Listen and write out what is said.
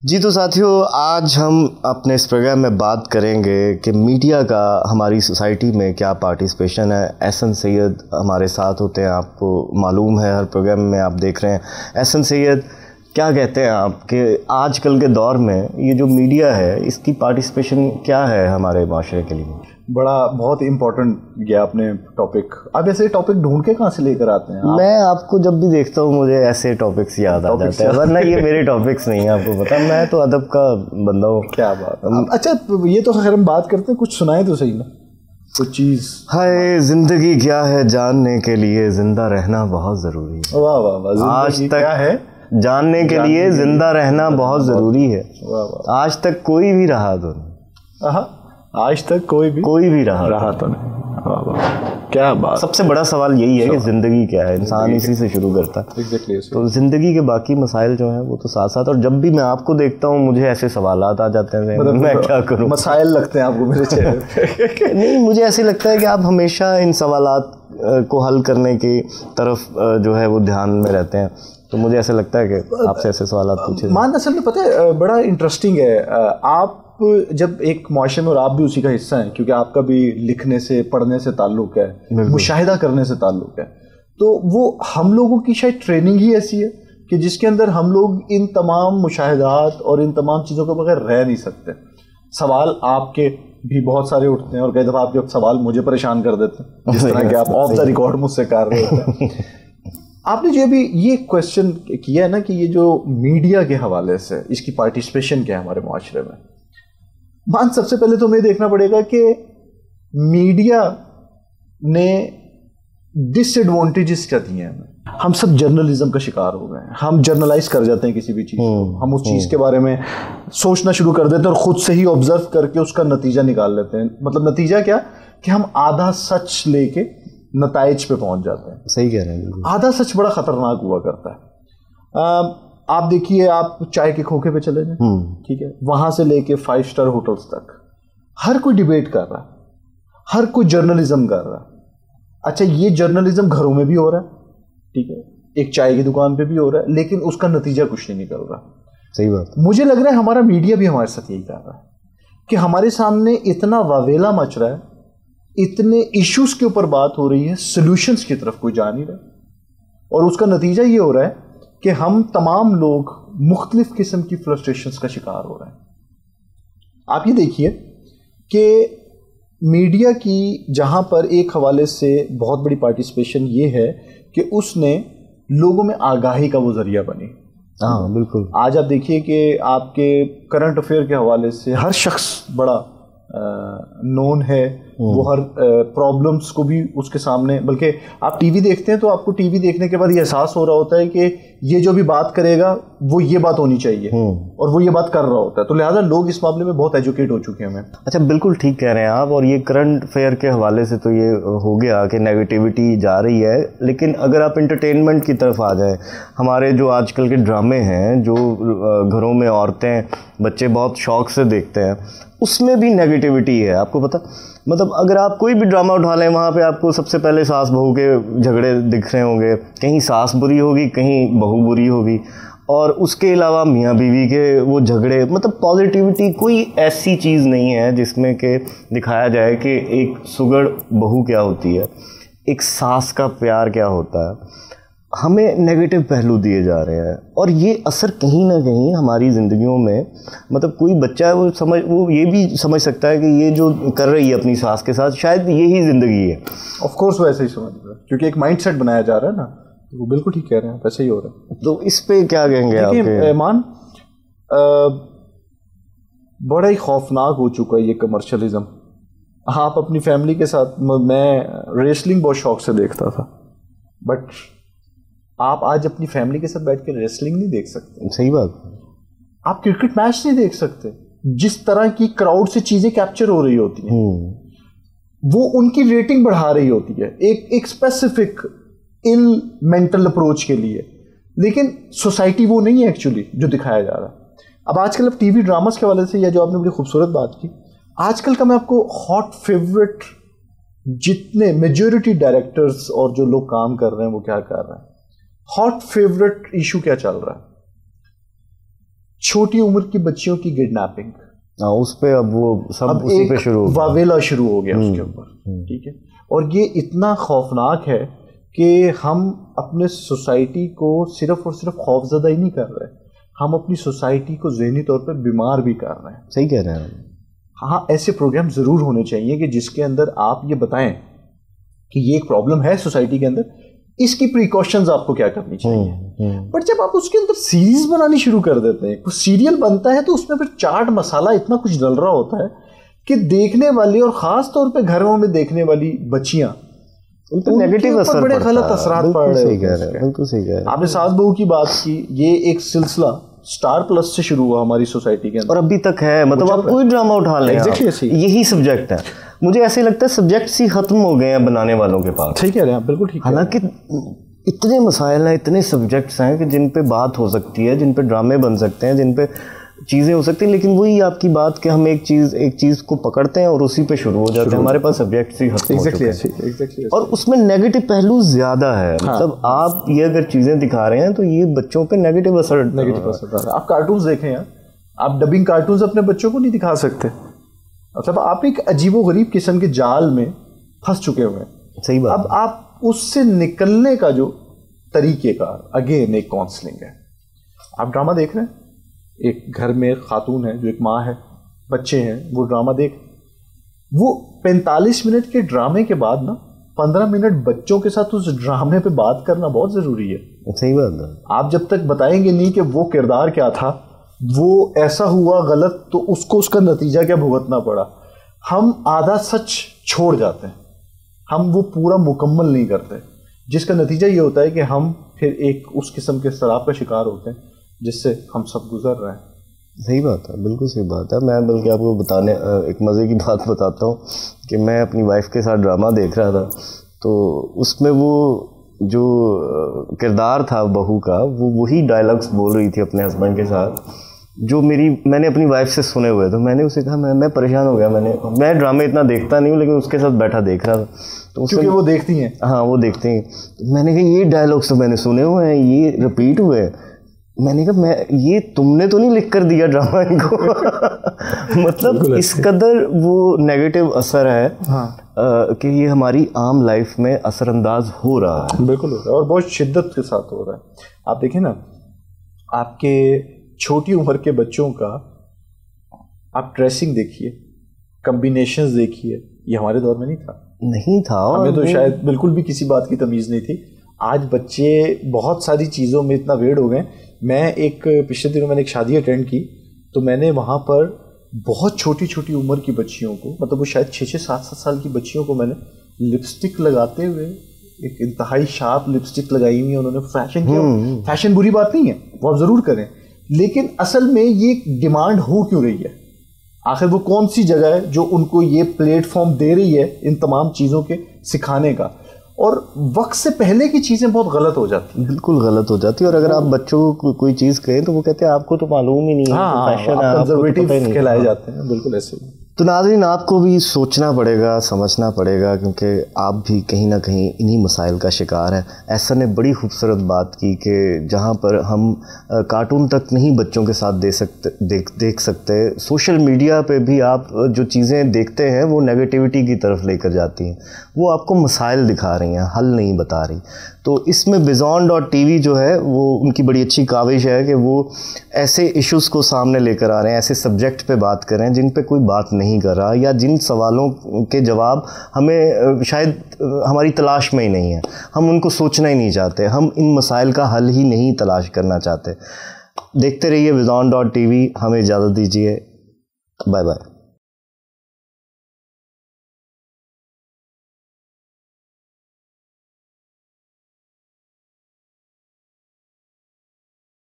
جی تو ساتھیوں، آج ہم اپنے اس پروگرام میں بات کریں گے کہ میڈیا کا ہماری سوسائٹی میں کیا پارٹیسپیشن ہے۔ احسن سید ہمارے ساتھ ہوتے ہیں، آپ کو معلوم ہے، ہر پروگرام میں آپ دیکھ رہے ہیں۔ احسن سید، کیا کہتے ہیں آپ کہ آج کل کے دور میں یہ جو میڈیا ہے اس کی پارٹیسپیشن کیا ہے ہمارے معاشرے کے لیے؟ بہت امپورٹنٹ گیا آپ نے ٹاپک۔ آپ ایسے ٹاپک ڈھونڈ کے کہاں سے لے کر آتے ہیں؟ میں آپ کو جب بھی دیکھتا ہوں مجھے ایسے ٹاپکس یاد آ جاتے ہیں، ورنہ یہ میرے ٹاپکس نہیں ہیں، آپ کو پتا میں تو ادب کا بندہ ہوں۔ کیا بات ہے۔ اچھا یہ تو خیر ہم بات کرتے ہیں، کچھ سنائیں تو صحیح نا کچھ چیز۔ ہائے زندگی کیا ہے جاننے کے لیے زندہ رہنا بہت ضروری ہے۔ واہ واہ واہ، آج تک کیا ہے جاننے کے لیے زندہ رہنا بہت ضروری ہے۔ آج تک کوئی بھی رہا تو نہیں، آج تک کوئی بھی رہا تو نہیں۔ کیا بات۔ سب سے بڑا سوال یہی ہے کہ زندگی کیا ہے، انسان اسی سے شروع کرتا ہے۔ تو زندگی کے باقی مسائل جو ہیں وہ تو ساتھ ساتھ، اور جب بھی میں آپ کو دیکھتا ہوں مجھے ایسے سوالات آ جاتے ہیں، میں کیا کروں؟ مسائل لگتے ہیں آپ کو میرے چہرے پہ؟ نہیں، مجھے ایسے لگتا ہے کہ آپ ہمیشہ ان سوالات کو حل کرنے کی طرف جو ہے وہ دھیان میں رہتے ہیں، تو مجھے ایسے لگتا ہے کہ آپ سے ایسے سوالات پوچھے۔ مان اصل میں پتہ ہے بڑا انٹرسٹنگ ہے، آپ جب ایک معاشرے میں، اور آپ بھی اسی کا حصہ ہیں کیونکہ آپ کا بھی لکھنے سے پڑھنے سے تعلق ہے، مشاہدہ کرنے سے تعلق ہے، تو وہ ہم لوگوں کی شاید ٹریننگ ہی ایسی ہے کہ جس کے اندر ہم لوگ ان تمام مشاہدات اور ان تمام چیزوں کے بغیر رہ نہیں سکتے۔ سوال آپ کے بھی بہت سارے اٹھتے ہیں اور کئی دفعہ آپ کے سوال مجھے پریشان کر دیتے ہیں، جس طرح کہ آپ آف دا ریکارڈ مجھ سے کر رہے ہوتے ہیں۔ آپ نے جو ابھی یہ کویشچن کیا ہے نا کہ یہ جو میڈیا کے حوالے سے اس کی پارٹیسپیشن کیا ہے ہمارے معاشرے میں، سب سے پہلے تو ہمیں دیکھنا پڑے گا کہ میڈیا نے ڈس ایڈوانٹیجز کیا دیے ہیں ہمیں۔ ہم سب جرنلزم کا شکار ہو گئے ہیں، ہم جرنلائز کر جاتے ہیں کسی بھی چیز کو، ہم اس چیز کے بارے میں سوچنا شروع کر دیتے ہیں اور خود سے ہی آبزرو کر کے اس کا نتیجہ نکال لیتے ہیں۔ مطلب نتیجہ کیا کہ ہم آدھا سچ لے کے نتائج پہ پہنچ جاتے ہیں۔ صحیح کہہ رہے ہیں۔ آدھا سچ بڑا خطرناک ہوا کرتا ہے۔ آپ دیکھیے، آپ چائے کے کھوکھے پہ چلے جائیں، ٹھیک ہے، وہاں سے لے کے 5 اسٹار ہوٹلس تک ہر کوئی ڈیبیٹ کر رہا ہے، ہر کوئی جرنلزم کر رہا ہے۔ اچھا یہ جرنلزم گھروں میں بھی ہو رہا ہے، ٹھیک ہے، ایک چائے کی دکان پہ بھی ہو رہا ہے، لیکن اس کا نتیجہ کچھ نہیں نکل رہا۔ صحیح بات۔ مجھے لگ رہا ہے ہمارا میڈیا بھی ہمارے ساتھ یہی کر رہا ہے کہ ہمارے سامنے اتنا واویلا مچ رہا ہے، اتنے ایشوز کے اوپر بات ہو رہی ہے، سولوشنز کی طرف کوئی جا نہیں رہا، اور اس کا نتیجہ یہ ہو رہا ہے کہ ہم تمام لوگ مختلف قسم کی فرسٹریشنز کا شکار ہو رہے ہیں۔ آپ یہ دیکھیے کہ میڈیا کی جہاں پر ایک حوالے سے بہت بڑی پارٹیسپیشن یہ ہے کہ اس نے لوگوں میں آگاہی کا وہ ذریعہ بنی۔ ہاں بالکل۔ آج آپ دیکھیے کہ آپ کے کرنٹ افیئر کے حوالے سے ہر شخص بڑا نون ہے، وہ ہر پرابلمس کو بھی اس کے سامنے، بلکہ آپ ٹی وی دیکھتے ہیں تو آپ کو ٹی وی دیکھنے کے بعد یہ احساس ہو رہا ہوتا ہے کہ یہ جو بھی بات کرے گا وہ یہ بات ہونی چاہیے، اور وہ یہ بات کر رہا ہوتا ہے، تو لہٰذا لوگ اس معاملے میں بہت ایجوکیٹ ہو چکے ہیں۔ اچھا بالکل ٹھیک کہہ رہے ہیں آپ، اور یہ کرنٹ افیئر کے حوالے سے تو یہ ہو گیا کہ نیگیٹیوٹی جا رہی ہے، لیکن اگر آپ انٹرٹینمنٹ کی طرف آ جائیں، ہمارے جو آج کل کے ڈرامے ہیں جو گھروں میں عورتیں بچے بہت شوق سے دیکھتے ہیں، اس میں بھی نیگیٹیوٹی ہے۔ آپ کو پتہ، مطلب اگر آپ کوئی بھی ڈرامہ اٹھا لیں وہاں پہ آپ کو سب سے پہلے ساس بہو کے جھگڑے دکھ رہے ہوں گے، کہیں ساس بری ہوگی کہیں بہو بری ہوگی، اور اس کے علاوہ میاں بیوی کے وہ جھگڑے، مطلب پازیٹیوٹی کوئی ایسی چیز نہیں ہے جس میں کہ دکھایا جائے کہ ایک سگڑ بہو کیا ہوتی ہے، ایک ساس کا پیار کیا ہوتا ہے۔ ہمیں نیگیٹو پہلو دیے جا رہے ہیں، اور یہ اثر کہیں نہ کہیں ہماری زندگیوں میں، مطلب کوئی بچہ ہے وہ یہ بھی سمجھ سکتا ہے کہ یہ جو کر رہی ہے اپنی ساس کے ساتھ شاید یہی زندگی ہے۔ آف کورس وہ ایسے ہی سمجھ رہا ہے کیونکہ ایک مائنڈ سیٹ بنایا جا رہا ہے نا، وہ بالکل ٹھیک کہہ رہے ہیں، ایسے ہی ہو رہا ہے۔ تو اس پہ کیا کہیں گے آپ؟ ایمان، بڑا ہی خوفناک ہو چکا ہے یہ کمرشلزم۔ آپ اپنی فیملی کے ساتھ، میں ریسلنگ بہت شوق سے دیکھتا تھا، بٹ آپ آج اپنی فیملی کے ساتھ بیٹھ کے ریسلنگ نہیں دیکھ سکتے۔ صحیح بات۔ آپ کرکٹ میچ نہیں دیکھ سکتے، جس طرح کی کراؤڈ سے چیزیں کیپچر ہو رہی ہوتی ہیں وہ ان کی ریٹنگ بڑھا رہی ہوتی ہے ایک اسپیسیفک ان مینٹل اپروچ کے لیے، لیکن سوسائٹی وہ نہیں ہے ایکچولی جو دکھایا جا رہا ہے۔ اب آج کل ٹی وی ڈراماز کے حوالے سے، یا جو آپ نے بڑی خوبصورت بات کی، آج کل کا میں آپ کو ہاٹ فیوریٹ جتنے میجورٹی ڈائریکٹرز اور جو لوگ کام کر رہے ہیں وہ کیا کر رہے ہیں، ہاٹ فیوریٹ ایشو کیا چل رہا ہے؟ چھوٹی عمر کی بچیوں کی کڈنیپنگ، اس پہ اب وہ سب اسی پہ شروع ہو گیا، واویلا شروع ہو گیا اس کے اوپر. ٹھیک ہے، اور یہ اتنا خوفناک ہے کہ ہم اپنے سوسائٹی کو صرف اور صرف خوف زدہ ہی نہیں کر رہے، ہم اپنی سوسائٹی کو ذہنی طور پہ بیمار بھی کر رہے ہیں. صحیح کہہ رہے ہیں. ہاں ایسے پروگرام ضرور ہونے چاہیے کہ جس کے اندر آپ یہ بتائیں کہ یہ ایک پرابلم ہے سوسائٹی کے اندر، اس کی پریکاشنز آپ کو کیا کرنی چاہیے. بٹ جب آپ اس کے اندر سیریز بنانی شروع کر دیتے ہیں، کوئی سیریل بنتا ہے تو اس میں پھر چاٹ مسالہ اتنا کچھ ڈل رہا ہوتا ہے کہ دیکھنے والی اور خاص طور پہ گھروں میں دیکھنے والی بچیاں ان پہ نیگیٹو اثر بڑے غلط اثرات پڑ رہے ہیں. بالکل صحیح کہہ رہے ہیں. آپ نے ساس بہو کی بات کی، یہ ایک سلسلہ اسٹار پلس سے شروع ہوا ہماری سوسائٹی کے اندر اور ابھی تک ہے. مطلب آپ کوئی ڈرامہ اٹھا لیں یہی سبجیکٹ ہے. مجھے ایسے لگتا ہے سبجیکٹس ہی ختم ہو گئے ہیں بنانے والوں کے پاس. صحیح کہہ رہے ہیں آپ، بالکل ٹھیک. حالانکہ اتنے مسائل ہیں، اتنے سبجیکٹس ہیں کہ جن پہ بات ہو سکتی ہے، جن پہ ڈرامے بن سکتے ہیں، جن پہ چیزیں ہو سکتی ہیں، لیکن وہی آپ کی بات کہ ہم ایک چیز کو پکڑتے ہیں اور اسی پہ شروع ہو جاتے ہیں. ہمارے پاس سبجیکٹس ہی ختم ہو چکے ہیں اور اس میں نیگیٹو پہلو زیادہ ہے. مطلب آپ یہ اگر چیزیں دکھا رہے ہیں تو یہ بچوں پہ نیگیٹو اثر آپ کارٹونز دیکھیں یار، آپ ڈبنگ کارٹونز اپنے بچوں کو نہیں دکھا سکتے. مطلب آپ ایک عجیب و غریب قسم کے جال میں پھنس چکے ہوئے ہیں. صحیح بات. اب آپ اس سے نکلنے کا جو طریقہ کار اگین ایک کاؤنسلنگ ہے. آپ ڈرامہ دیکھ رہے ہیں، ایک گھر میں ایک خاتون ہے جو ایک ماں ہے، بچے ہیں، وہ ڈرامہ دیکھ، وہ 45 منٹ کے ڈرامے کے بعد نا 15 منٹ بچوں کے ساتھ اس ڈرامے پہ بات کرنا بہت ضروری ہے. صحیح بات ہے. آپ جب تک بتائیں گے نہیں کہ وہ کردار کیا تھا، وہ ایسا ہوا غلط تو اس کو اس کا نتیجہ کیا بھگتنا پڑا، ہم آدھا سچ چھوڑ جاتے ہیں، ہم وہ پورا مکمل نہیں کرتے، جس کا نتیجہ یہ ہوتا ہے کہ ہم پھر ایک اس قسم کے اضطراب کا شکار ہوتے ہیں جس سے ہم سب گزر رہے ہیں. صحیح بات ہے، بالکل صحیح بات ہے. میں بلکہ آپ کو بتانے ایک مزے کی بات بتاتا ہوں کہ میں اپنی وائف کے ساتھ ڈرامہ دیکھ رہا تھا، تو اس میں وہ جو کردار تھا بہو کا، وہ وہی ڈائلاگس بول رہی تھی اپنے ہسبینڈ کے ساتھ جو میں نے اپنی وائف سے سنے ہوئے. تو میں نے اسے کہا میں پریشان ہو گیا. میں ڈرامے اتنا دیکھتا نہیں ہوں لیکن اس کے ساتھ بیٹھا دیکھ رہا تھا تو کیونکہ وہ دیکھتی ہیں. ہاں وہ دیکھتے ہیں. میں نے کہا یہ ڈائلاگس تو میں نے سنے ہوئے ہیں، یہ رپیٹ ہوئے. میں نے کہا یہ تم نے تو نہیں لکھ کر دیا ڈرامہ ان کو. مطلب اس قدر وہ نیگیٹو اثر ہے کہ یہ ہماری عام لائف میں اثر انداز ہو رہا ہے. بالکل ہو رہا ہے اور بہت شدت کے ساتھ ہو رہا ہے. آپ دیکھیں نا، آپ کے چھوٹی عمر کے بچوں کا آپ ڈریسنگ دیکھیے، کمبینیشنز دیکھیے، یہ ہمارے دور میں نہیں تھا. ہمیں تو شاید بالکل بھی کسی بات کی تمیز نہیں تھی. آج بچے بہت ساری چیزوں میں اتنا ویئرڈ ہو گئے. میں پچھلے دنوں میں نے ایک شادی اٹینڈ کی تو میں نے وہاں پر بہت چھوٹی چھوٹی عمر کی بچیوں کو، مطلب وہ شاید 6-6 7-7 سال کی بچیوں کو میں نے لپسٹک لگاتے ہوئے، ایک انتہائی شارپ لپسٹک لگائی ہوئی ہے، انہوں نے فیشن کیا. فیشن بری بات نہیں ہے، وہ آپ ضرور کریں، لیکن اصل میں یہ ڈیمانڈ ہو کیوں رہی ہے؟ آخر وہ کون سی جگہ ہے جو ان کو یہ پلیٹ فارم دے رہی ہے ان تمام چیزوں کے سکھانے کا؟ اور وقت سے پہلے کی چیزیں بہت غلط ہو جاتی ہیں. بالکل غلط ہو جاتی ہے. اور اگر آپ بچوں کو کوئی چیز کہیں تو وہ کہتے ہیں آپ کو تو معلوم ہی نہیں ہے، فیشن ہے، کنزرویٹو کہلائے جاتے ہیں. بالکل ایسے ہی. تو ناظرین آپ کو بھی سوچنا پڑے گا، سمجھنا پڑے گا، کیونکہ آپ بھی کہیں نہ کہیں انہی مسائل کا شکار ہیں. احسن نے بڑی خوبصورت بات کی کہ جہاں پر ہم کارٹون تک نہیں بچوں کے ساتھ دیکھ سکتے، سوشل میڈیا پہ بھی آپ جو چیزیں دیکھتے ہیں وہ نیگیٹیوٹی کی طرف لے کر جاتی ہیں، وہ آپ کو مسائل دکھا رہی ہیں، حل نہیں بتا رہی. تو اس میں Bizon.tv جو ہے وہ ان کی بڑی اچھی کاوش ہے کہ وہ ایسے ایشوز کو سامنے لے کر آ رہے ہیں، ایسے سبجیکٹ پہ بات کر رہے ہیں جن پہ کوئی بات نہیں کر رہا، یا جن سوالوں کے جواب ہمیں شاید ہماری تلاش میں ہی نہیں ہے، ہم ان کو سوچنا ہی نہیں چاہتے، ہم ان مسائل کا حل ہی نہیں تلاش کرنا چاہتے. دیکھتے رہیے Bizon.tv. ہمیں اجازت دیجیے. Bye bye.